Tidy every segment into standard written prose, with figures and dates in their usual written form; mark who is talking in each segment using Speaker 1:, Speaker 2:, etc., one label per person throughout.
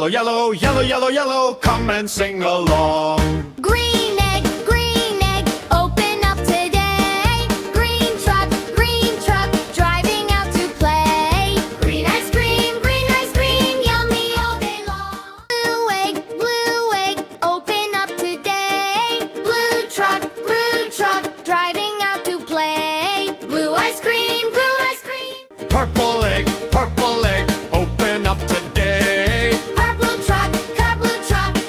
Speaker 1: yellow, yellow, yellow, yellow, yellow, come and sing along.
Speaker 2: Green egg, open up today. Green truck, driving out to play. Green ice cream, yummy all day long. Blue egg, open up today. Blue truck, driving out to play. Blue ice cream.
Speaker 1: Purple egg, open up today.
Speaker 2: Purple truck,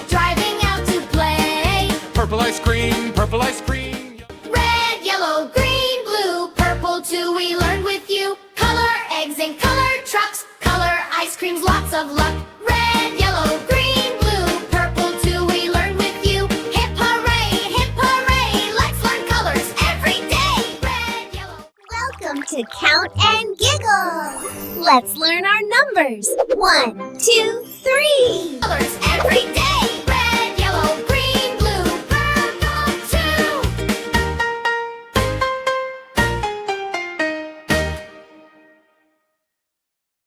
Speaker 2: driving out to play.
Speaker 1: Purple ice cream, purple ice cream.
Speaker 2: Red, yellow, green, blue, purple too, we learned with you. Color eggs and color trucks, color ice creams, lots of luck. Red, yellow, green, blue, purple too, we learned with you. Hip hooray, let's learn colors every day. Red, yellow.
Speaker 3: Welcome to Count and Giggle. Let's learn our numbers. 1, 2, 3.
Speaker 2: Colors every day.